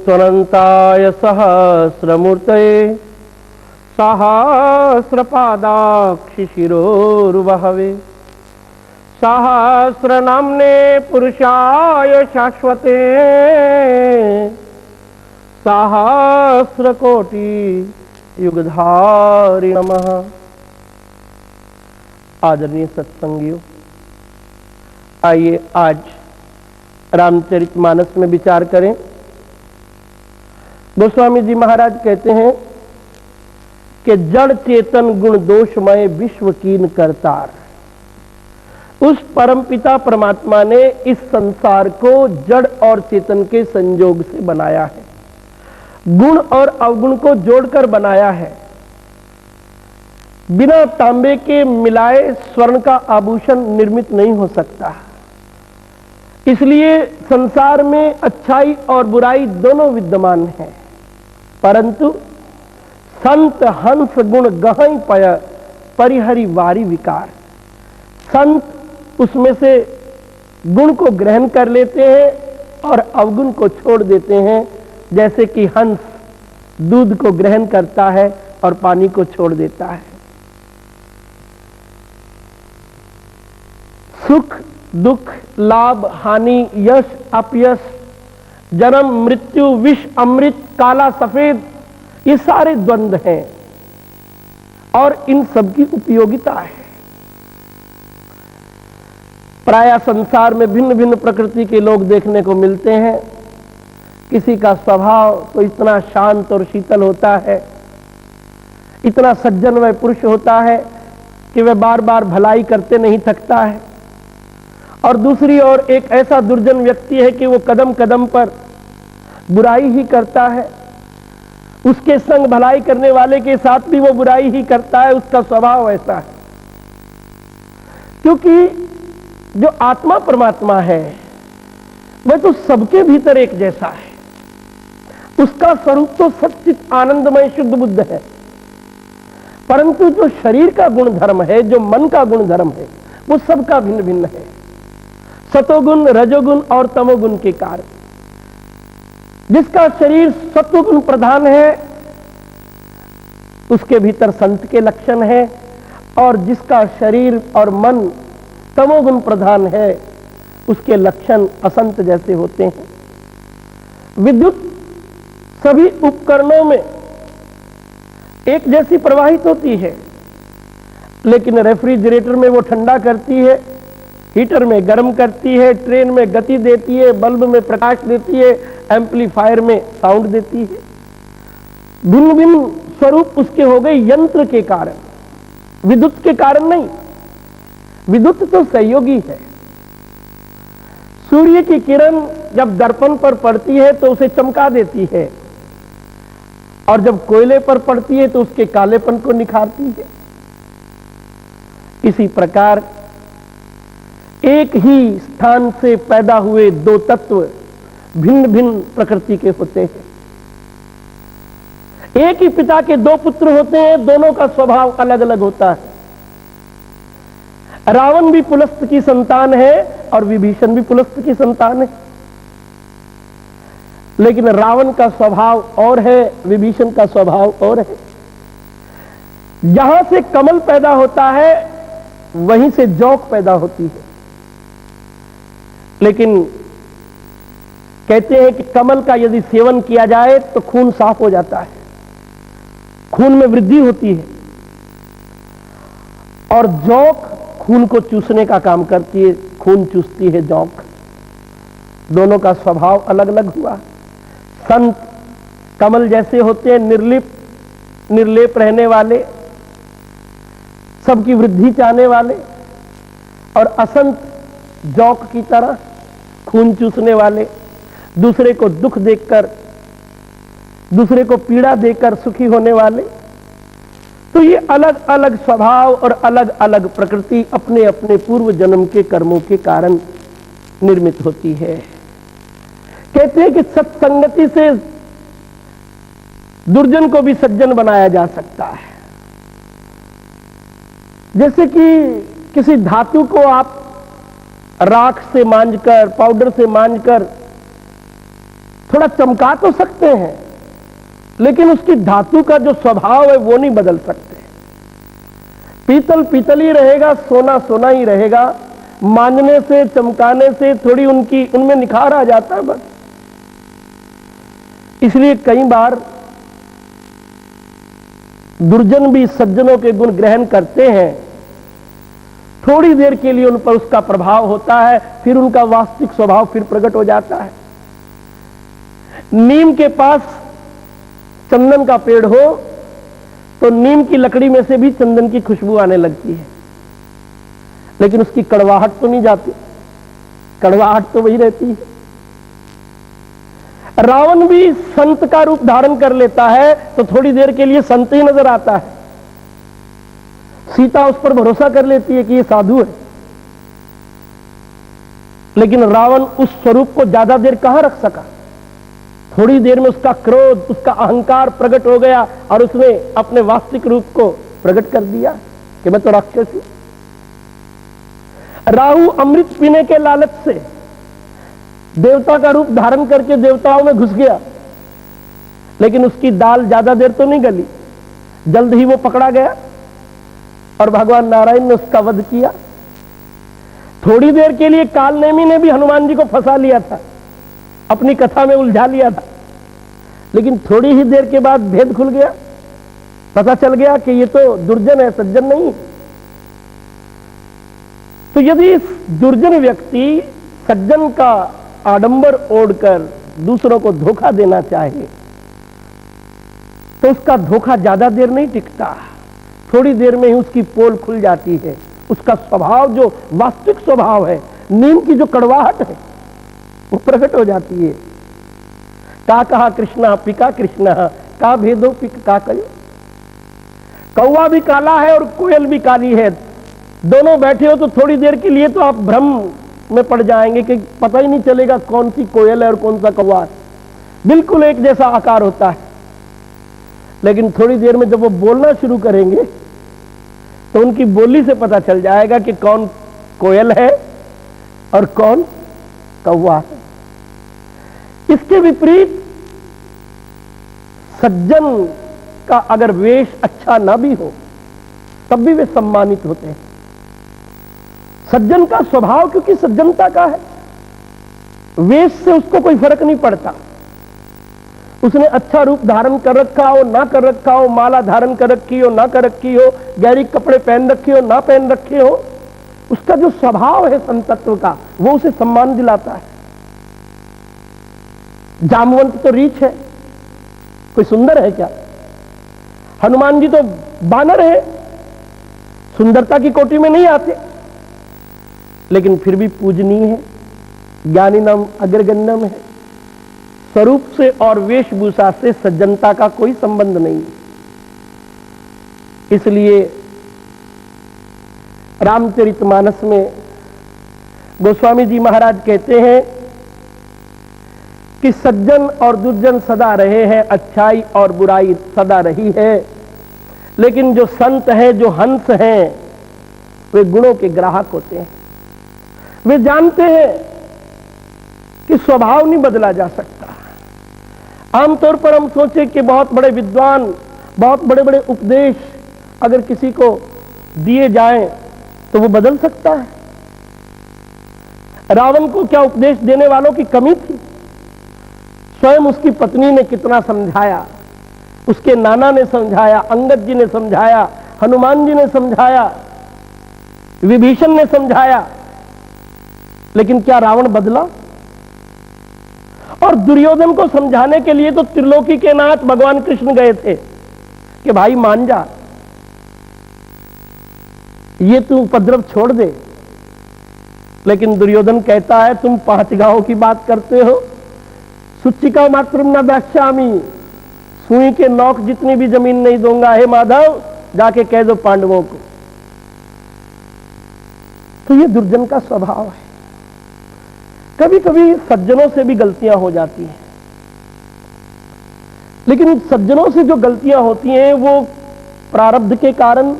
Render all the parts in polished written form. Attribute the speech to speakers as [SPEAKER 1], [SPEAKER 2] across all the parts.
[SPEAKER 1] त्वनन्ताय सहस्रमूर्तये सहस्रपादाक्षिशिरोर्वहवे सहस्रनाम्ने पुरुषाय शाश्वते सहस्रकोटि युगधारि नमः। आदरणीय सत्संगियों, आइए आज रामचरितमानस में विचार करें। गोस्वामी जी महाराज कहते हैं कि जड़ चेतन गुण दोषमय विश्व कीन करतार, उस परमपिता परमात्मा ने इस संसार को जड़ और चेतन के संयोग से बनाया है, गुण और अवगुण को जोड़कर बनाया है। बिना तांबे के मिलाए स्वर्ण का आभूषण निर्मित नहीं हो सकता। इसलिए संसार में अच्छाई और बुराई दोनों विद्यमान हैं, परंतु संत हंस गुण गहई पय परिहरि वारी विकार। संत उसमें से गुण को ग्रहण कर लेते हैं और अवगुण को छोड़ देते हैं, जैसे कि हंस दूध को ग्रहण करता है और पानी को छोड़ देता है। सुख दुख, लाभ हानि, यश अपयश, जन्म मृत्यु, विष अमृत, काला सफेद, ये सारे द्वंद्व हैं और इन सब की उपयोगिता है। प्रायः संसार में भिन्न भिन्न प्रकृति के लोग देखने को मिलते हैं। किसी का स्वभाव तो इतना शांत और शीतल होता है, इतना सज्जन वह पुरुष होता है कि वह बार बार भलाई करते नहीं थकता है, और दूसरी ओर एक ऐसा दुर्जन व्यक्ति है कि वो कदम कदम पर बुराई ही करता है। उसके संग भलाई करने वाले के साथ भी वो बुराई ही करता है। उसका स्वभाव ऐसा है, क्योंकि जो आत्मा परमात्मा है वह तो सबके भीतर एक जैसा है। उसका स्वरूप तो सच्चित आनंदमय शुद्ध बुद्ध है, परंतु जो शरीर का गुण धर्म है, जो मन का गुण धर्म है, वो सबका भिन्न भिन्न है। सतोगुण, रजोगुण और तमोगुण के कारण जिसका शरीर सत्वगुण प्रधान है उसके भीतर संत के लक्षण है, और जिसका शरीर और मन तमोगुण प्रधान है उसके लक्षण असंत जैसे होते हैं। विद्युत सभी उपकरणों में एक जैसी प्रवाहित होती है, लेकिन रेफ्रिजरेटर में वो ठंडा करती है, हीटर में गर्म करती है, ट्रेन में गति देती है, बल्ब में प्रकाश देती है, एम्पलीफायर में साउंड देती है। भिन्न भिन्न स्वरूप उसके हो गए यंत्र के कारण, विद्युत के कारण नहीं। विद्युत तो सहयोगी है। सूर्य की किरण जब दर्पण पर पड़ती है तो उसे चमका देती है, और जब कोयले पर पड़ती है तो उसके कालेपन को निखारती है। इसी प्रकार एक ही स्थान से पैदा हुए दो तत्व भिन्न भिन्न प्रकृति के होते हैं। एक ही पिता के दो पुत्र होते हैं, दोनों का स्वभाव अलग अलग होता है। रावण भी पुलस्त की संतान है और विभीषण भी पुलस्त की संतान है, लेकिन रावण का स्वभाव और है, विभीषण का स्वभाव और है। जहां से कमल पैदा होता है वहीं से जौक पैदा होती है, लेकिन कहते हैं कि कमल का यदि सेवन किया जाए तो खून साफ हो जाता है, खून में वृद्धि होती है, और जौक खून को चूसने का काम करती है, खून चूसती है जौक। दोनों का स्वभाव अलग अलग हुआ। संत कमल जैसे होते हैं, निर्लेप रहने वाले, सबकी वृद्धि चाहने वाले, और असंत जौक की तरह खून चूसने वाले, दूसरे को दुख देखकर, दूसरे को पीड़ा देकर सुखी होने वाले। तो ये अलग अलग स्वभाव और अलग अलग प्रकृति अपने अपने पूर्व जन्म के कर्मों के कारण निर्मित होती है। कहते हैं कि सत्संगति से दुर्जन को भी सज्जन बनाया जा सकता है। जैसे कि किसी धातु को आप राख से मांझकर, पाउडर से मांझकर थोड़ा चमका तो सकते हैं, लेकिन उसकी धातु का जो स्वभाव है वो नहीं बदल सकते। पीतल पीतल ही रहेगा, सोना सोना ही रहेगा। मांझने से, चमकाने से थोड़ी उनमें निखार आ जाता है बस। इसलिए कई बार दुर्जन भी सज्जनों के गुण ग्रहण करते हैं, थोड़ी देर के लिए उन पर उसका प्रभाव होता है, फिर उनका वास्तविक स्वभाव फिर प्रकट हो जाता है। नीम के पास चंदन का पेड़ हो तो नीम की लकड़ी में से भी चंदन की खुशबू आने लगती है, लेकिन उसकी कड़वाहट तो नहीं जाती, कड़वाहट तो वही रहती है। रावण भी संत का रूप धारण कर लेता है तो थोड़ी देर के लिए संत ही नजर आता है। सीता उस पर भरोसा कर लेती है कि ये साधु है, लेकिन रावण उस स्वरूप को ज्यादा देर कहां रख सका। थोड़ी देर में उसका क्रोध, उसका अहंकार प्रकट हो गया और उसने अपने वास्तविक रूप को प्रकट कर दिया कि मैं तो राक्षस हूं। राहु अमृत पीने के लालच से देवता का रूप धारण करके देवताओं में घुस गया, लेकिन उसकी दाल ज्यादा देर तो नहीं गली, जल्द ही वो पकड़ा गया और भगवान नारायण ने उसका वध किया। थोड़ी देर के लिए कालनेमी ने भी हनुमान जी को फंसा लिया था, अपनी कथा में उलझा लिया था, लेकिन थोड़ी ही देर के बाद भेद खुल गया, पता चल गया कि ये तो दुर्जन है, सज्जन नहीं। तो यदि इस दुर्जन व्यक्ति सज्जन का आडंबर ओढ़कर दूसरों को धोखा देना चाहे तो उसका धोखा ज्यादा देर नहीं टिकता, थोड़ी देर में ही उसकी पोल खुल जाती है। उसका स्वभाव, जो वास्तविक स्वभाव है, नीम की जो कड़वाहट है, वो प्रकट हो जाती है। का कहा कृष्णा पिका कृष्णा का भेदो पिक का कयो। कौवा भी काला है और कोयल भी काली है, दोनों बैठे हो तो थोड़ी देर के लिए तो आप भ्रम में पड़ जाएंगे कि पता ही नहीं चलेगा कौन सी कोयल है और कौन सा कौवा है। बिल्कुल एक जैसा आकार होता है, लेकिन थोड़ी देर में जब वो बोलना शुरू करेंगे तो उनकी बोली से पता चल जाएगा कि कौन कोयल है और कौन कौवा है। इसके विपरीत सज्जन का अगर वेश अच्छा ना भी हो तब भी वे सम्मानित होते हैं। सज्जन का स्वभाव, क्योंकि सज्जनता का है, वेश से उसको कोई फर्क नहीं पड़ता। उसने अच्छा रूप धारण कर रखा हो ना कर रखा हो, माला धारण कर रखी हो ना कर रखी हो, गहरी कपड़े पहन रखे हो ना पहन रखे हो, उसका जो स्वभाव है संतत्व का वो उसे सम्मान दिलाता है। जामवंत तो रीछ है, कोई सुंदर है क्या? हनुमान जी तो बानर है, सुंदरता की कोटि में नहीं आते, लेकिन फिर भी पूजनीय है, ज्ञानीनम अग्रगण्यम है। स्वरूप से और वेशभूषा से सज्जनता का कोई संबंध नहीं। इसलिए रामचरितमानस में गोस्वामी जी महाराज कहते हैं कि सज्जन और दुर्जन सदा रहे हैं, अच्छाई और बुराई सदा रही है, लेकिन जो संत हैं, जो हंस हैं, वे गुणों के ग्राहक होते हैं। वे जानते हैं कि स्वभाव नहीं बदला जा सकता। आमतौर पर हम सोचे कि बहुत बड़े विद्वान, बहुत बड़े बड़े उपदेश अगर किसी को दिए जाएं तो वो बदल सकता है। रावण को क्या उपदेश देने वालों की कमी थी? स्वयं उसकी पत्नी ने कितना समझाया, उसके नाना ने समझाया, अंगद जी ने समझाया, हनुमान जी ने समझाया, विभीषण ने समझाया, लेकिन क्या रावण बदला? और दुर्योधन को समझाने के लिए तो त्रिलोकी के नाथ भगवान कृष्ण गए थे कि भाई मान जा, ये तू उपद्रव छोड़ दे। लेकिन दुर्योधन कहता है तुम 5 गांवों की बात करते हो, सुचिका मात्रम न व्याख्यामी, सुई के नौक जितनी भी जमीन नहीं दूंगा, हे माधव जाके कह दो पांडवों को। तो ये दुर्जन का स्वभाव है। कभी कभी सज्जनों से भी गलतियां हो जाती हैं, लेकिन सज्जनों से जो गलतियां होती हैं वो प्रारब्ध के कारण,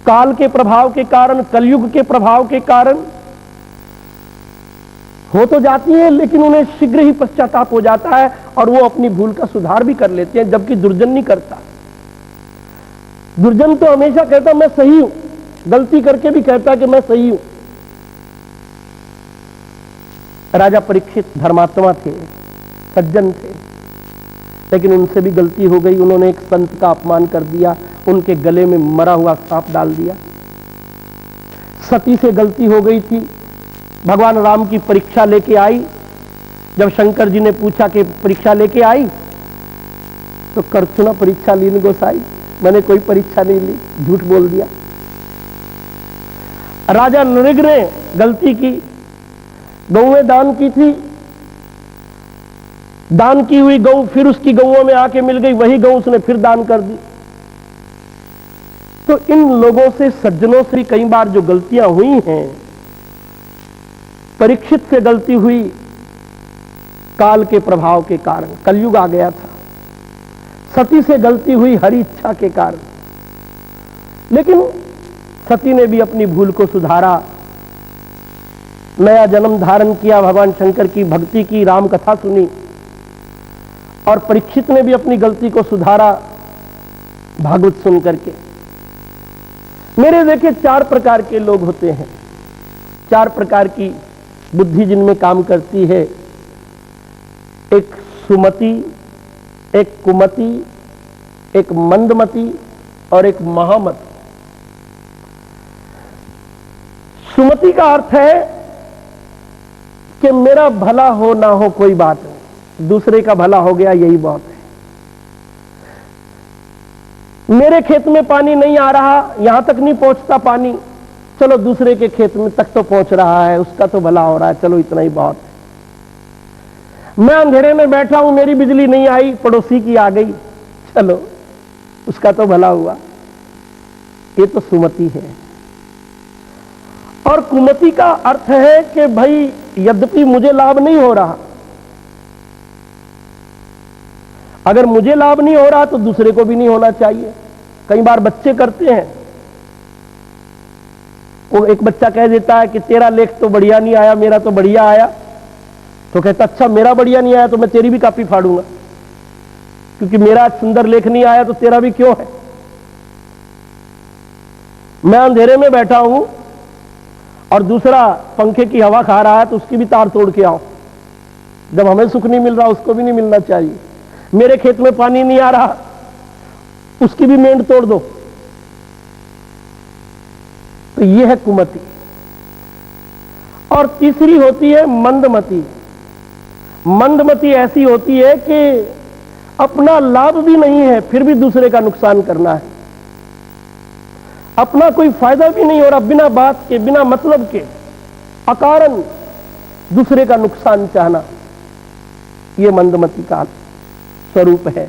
[SPEAKER 1] काल के प्रभाव के कारण, कलयुग के प्रभाव के कारण हो तो जाती है, लेकिन उन्हें शीघ्र ही पश्चाताप हो जाता है और वो अपनी भूल का सुधार भी कर लेते हैं, जबकि दुर्जन नहीं करता। दुर्जन तो हमेशा कहता मैं सही हूं, गलती करके भी कहता कि मैं सही हूं। राजा परीक्षित धर्मात्मा थे, सज्जन थे, लेकिन उनसे भी गलती हो गई। उन्होंने एक संत का अपमान कर दिया, उनके गले में मरा हुआ सांप डाल दिया। सती से गलती हो गई थी। भगवान राम की परीक्षा लेके आई। जब शंकर जी ने पूछा कि परीक्षा लेके आई, तो करछुना परीक्षा लीन गोसाई, मैंने कोई परीक्षा नहीं ली, झूठ बोल दिया। राजा नृग ने गलती की, गौएं दान की थी, दान की हुई गौ फिर उसकी गौओं में आके मिल गई, वही गौ उसने फिर दान कर दी। तो इन लोगों से, सज्जनों से कई बार जो गलतियां हुई हैं, परीक्षित से गलती हुई काल के प्रभाव के कारण, कलयुग आ गया था। सती से गलती हुई हरि इच्छा के कारण, लेकिन सती ने भी अपनी भूल को सुधारा, नया जन्म धारण किया, भगवान शंकर की भक्ति की, राम कथा सुनी। और परीक्षित ने भी अपनी गलती को सुधारा भागवत सुन करके। मेरे देखे 4 प्रकार के लोग होते हैं, 4 प्रकार की बुद्धि जिनमें काम करती है। एक सुमति, एक कुमति, एक मंदमति और एक महामति। सुमति का अर्थ है कि मेरा भला हो ना हो कोई बात नहीं, दूसरे का भला हो गया यही बहुत है। मेरे खेत में पानी नहीं आ रहा, यहां तक नहीं पहुंचता पानी, चलो दूसरे के खेत में तक तो पहुंच रहा है, उसका तो भला हो रहा है, चलो इतना ही बहुत है। मैं अंधेरे में बैठा हूं, मेरी बिजली नहीं आई, पड़ोसी की आ गई, चलो उसका तो भला हुआ। ये तो सुमति है। और कुमति का अर्थ है कि भाई यद्यपि मुझे लाभ नहीं हो रहा, अगर मुझे लाभ नहीं हो रहा तो दूसरे को भी नहीं होना चाहिए। कई बार बच्चे करते हैं, वो एक बच्चा कह देता है कि तेरा लेख तो बढ़िया नहीं आया, मेरा तो बढ़िया आया। तो कहता अच्छा मेरा बढ़िया नहीं आया तो मैं तेरी भी कॉपी फाड़ूंगा, क्योंकि मेरा सुंदर लेख नहीं आया तो तेरा भी क्यों है। मैं अंधेरे में बैठा हूं और दूसरा पंखे की हवा खा रहा है तो उसकी भी तार तोड़ के आओ। जब हमें सुख नहीं मिल रहा उसको भी नहीं मिलना चाहिए। मेरे खेत में पानी नहीं आ रहा, उसकी भी मेंढ तोड़ दो। तो यह है कुमति। और तीसरी होती है मंदमति। मंदमति ऐसी होती है कि अपना लाभ भी नहीं है फिर भी दूसरे का नुकसान करना है, अपना कोई फायदा भी नहीं हो रहा, बिना बात के, बिना मतलब के, अकारण दूसरे का नुकसान चाहना, यह मंदमति का स्वरूप है।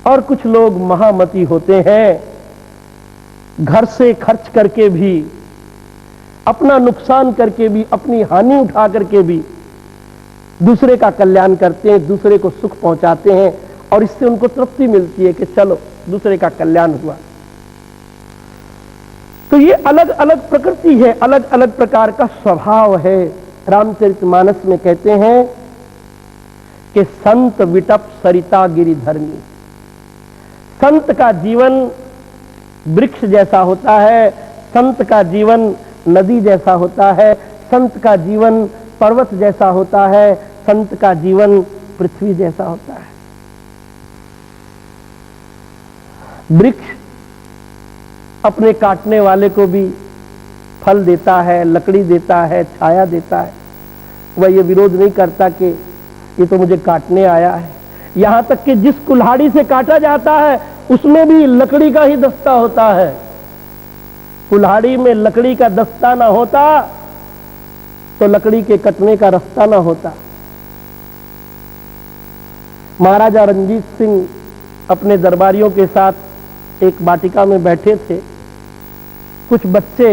[SPEAKER 1] और कुछ लोग महामती होते हैं, घर से खर्च करके भी, अपना नुकसान करके भी, अपनी हानि उठा करके भी दूसरे का कल्याण करते हैं, दूसरे को सुख पहुंचाते हैं और इससे उनको तृप्ति मिलती है कि चलो दूसरे का कल्याण हुआ। तो ये अलग अलग प्रकृति है, अलग अलग प्रकार का स्वभाव है। रामचरितमानस में कहते हैं कि संत विटप सरिता गिरिधर्मी। संत का जीवन वृक्ष जैसा होता है, संत का जीवन नदी जैसा होता है, संत का जीवन पर्वत जैसा होता है, संत का जीवन पृथ्वी जैसा होता है। वृक्ष अपने काटने वाले को भी फल देता है, लकड़ी देता है, छाया देता है। वह ये विरोध नहीं करता कि ये तो मुझे काटने आया है। यहां तक कि जिस कुल्हाड़ी से काटा जाता है उसमें भी लकड़ी का ही दस्ता होता है। कुल्हाड़ी में लकड़ी का दस्ता ना होता तो लकड़ी के कटने का रास्ता ना होता। महाराजा रणजीत सिंह अपने दरबारियों के साथ एक वाटिका में बैठे थे। कुछ बच्चे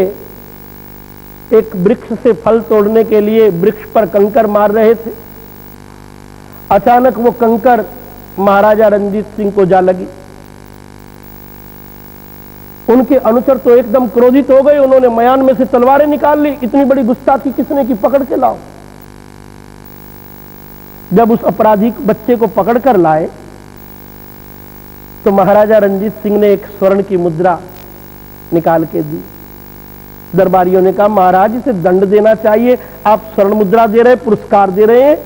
[SPEAKER 1] एक वृक्ष से फल तोड़ने के लिए वृक्ष पर कंकर मार रहे थे। अचानक वो कंकर महाराजा रणजीत सिंह को जा लगी। उनके अनुचर तो एकदम क्रोधित हो गए, उन्होंने मयान में से तलवारें निकाल ली। इतनी बड़ी गुस्ताखी किसने की, पकड़ के लाओ। जब उस अपराधी बच्चे को पकड़ कर लाए तो महाराजा रंजीत सिंह ने एक स्वर्ण की मुद्रा निकाल के दी। दरबारियों ने कहा, महाराज इसे दंड देना चाहिए, आप स्वर्ण मुद्रा दे रहे, पुरस्कार दे रहे हैं।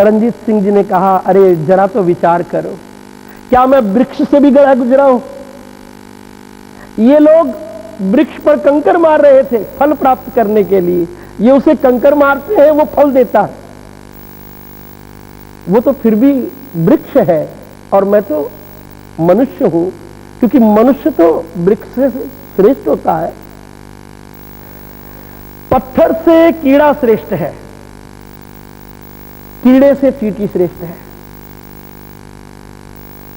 [SPEAKER 1] रंजीत सिंह जी ने कहा, अरे जरा तो विचार करो, क्या मैं वृक्ष से भी गड़ा गुजरा हूं? ये लोग वृक्ष पर कंकर मार रहे थे फल प्राप्त करने के लिए, ये उसे कंकर मारते हैं, वो फल देता है। वो तो फिर भी वृक्ष है और मैं तो मनुष्य हूं, क्योंकि मनुष्य तो वृक्ष से श्रेष्ठ होता है। पत्थर से कीड़ा श्रेष्ठ है, कीड़े से चींटी श्रेष्ठ है,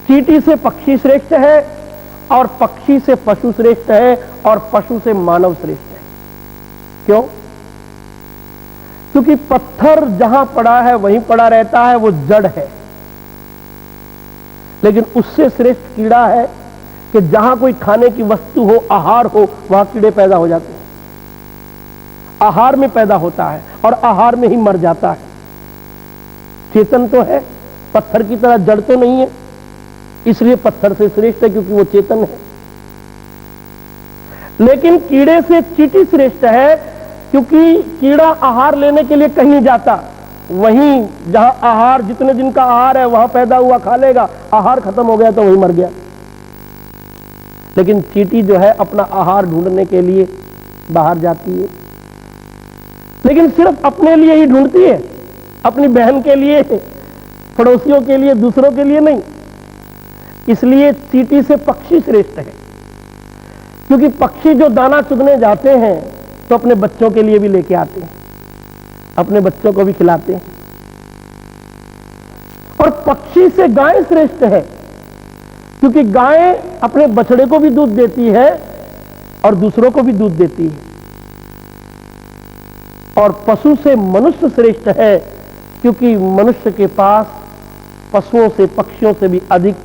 [SPEAKER 1] चींटी से पक्षी श्रेष्ठ है, और पक्षी से पशु श्रेष्ठ है, और पशु से मानव श्रेष्ठ है। क्यों? क्योंकि पत्थर जहां पड़ा है वहीं पड़ा रहता है, वो जड़ है। लेकिन उससे श्रेष्ठ कीड़ा है कि जहां कोई खाने की वस्तु हो, आहार हो, वहां कीड़े पैदा हो जाते हैं। आहार में पैदा होता है और आहार में ही मर जाता है। चेतन तो है, पत्थर की तरह जड़ तो नहीं है, इसलिए पत्थर से श्रेष्ठ है क्योंकि वो चेतन है। लेकिन कीड़े से चींटी श्रेष्ठ है, क्योंकि कीड़ा आहार लेने के लिए कहीं नहीं जाता, वहीं जहां आहार, जितने दिन का आहार है वहां पैदा हुआ खा लेगा, आहार खत्म हो गया तो वहीं मर गया। लेकिन चींटी जो है अपना आहार ढूंढने के लिए बाहर जाती है, लेकिन सिर्फ अपने लिए ही ढूंढती है, अपनी बहन के लिए, पड़ोसियों के लिए, दूसरों के लिए नहीं। इसलिए चींटी से पक्षी श्रेष्ठ है, क्योंकि पक्षी जो दाना चुगने जाते हैं तो अपने बच्चों के लिए भी लेके आते हैं, अपने बच्चों को भी खिलाते हैं। और पक्षी से गाय श्रेष्ठ है, क्योंकि गाय अपने बछड़े को भी दूध देती है और दूसरों को भी दूध देती है। और पशु से मनुष्य श्रेष्ठ है, क्योंकि मनुष्य के पास पशुओं से, पक्षियों से भी अधिक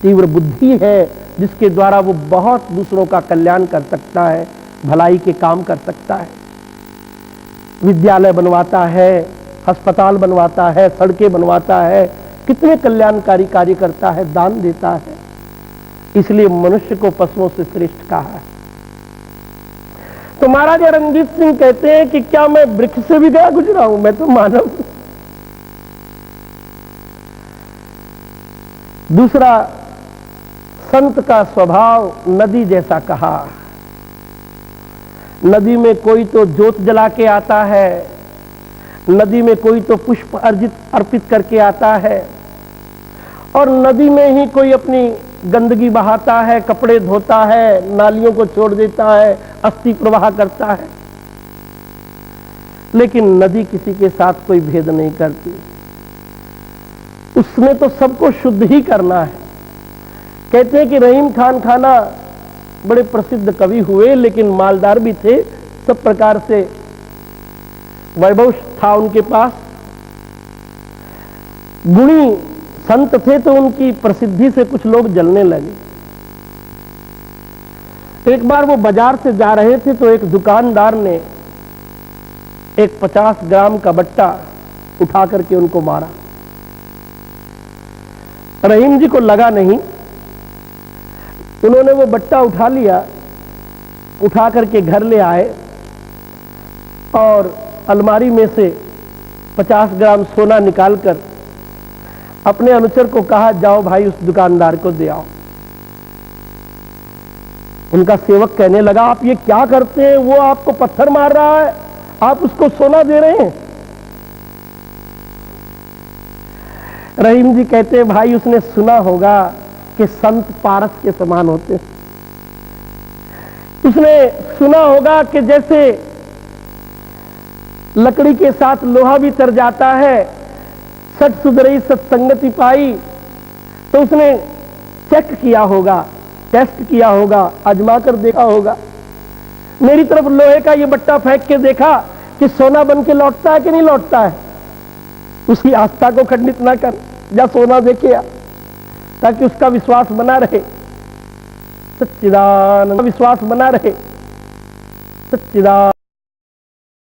[SPEAKER 1] तीव्र बुद्धि है, जिसके द्वारा वो बहुत दूसरों का कल्याण कर सकता है, भलाई के काम कर सकता है। विद्यालय बनवाता है, अस्पताल बनवाता है, सड़कें बनवाता है, कितने कल्याणकारी कार्य करता है, दान देता है। इसलिए मनुष्य को पशुओं से श्रेष्ठ कहा है। तो महाराजा रंजीत सिंह कहते हैं कि क्या मैं वृक्ष से भी गया गुजरा हूं, मैं तो मानव हूं। दूसरा, संत का स्वभाव नदी जैसा कहा। नदी में कोई तो जोत जला के आता है, नदी में कोई तो पुष्प अर्पित करके आता है, और नदी में ही कोई अपनी गंदगी बहाता है, कपड़े धोता है, नालियों को छोड़ देता है, अस्थि प्रवाह करता है। लेकिन नदी किसी के साथ कोई भेद नहीं करती, उसने तो सबको शुद्ध ही करना है। कहते हैं कि रहीम खान खाना बड़े प्रसिद्ध कवि हुए, लेकिन मालदार भी थे, सब प्रकार से वैभव था उनके पास। गुणी संत थे तो उनकी प्रसिद्धि से कुछ लोग जलने लगे। एक बार वो बाजार से जा रहे थे तो एक दुकानदार ने एक 50 ग्राम का बट्टा उठा करके उनको मारा। रहीम जी को लगा नहीं, उन्होंने वो बट्टा उठा लिया, उठा करके घर ले आए और अलमारी में से 50 ग्राम सोना निकालकर अपने अनुचर को कहा, जाओ भाई उस दुकानदार को दे आओ। उनका सेवक कहने लगा, आप ये क्या करते हैं, वो आपको पत्थर मार रहा है, आप उसको सोना दे रहे हैं। रहीम जी कहते हैं, भाई उसने सुना होगा कि संत पारस के समान होते हैं, उसने सुना होगा कि जैसे लकड़ी के साथ लोहा भी तर जाता है, सट सुधरई सत्संगति पाई, तो उसने चेक किया होगा, टेस्ट किया होगा, आजमा कर देखा होगा। मेरी तरफ लोहे का ये बट्टा फेंक के देखा कि सोना बन के लौटता है कि नहीं लौटता है। उसकी आस्था को खंडित ना कर, जा सोना देखे आ, ताकि उसका विश्वास बना रहे, सच्चिदानंद विश्वास बना रहे, सच्चिदानंद।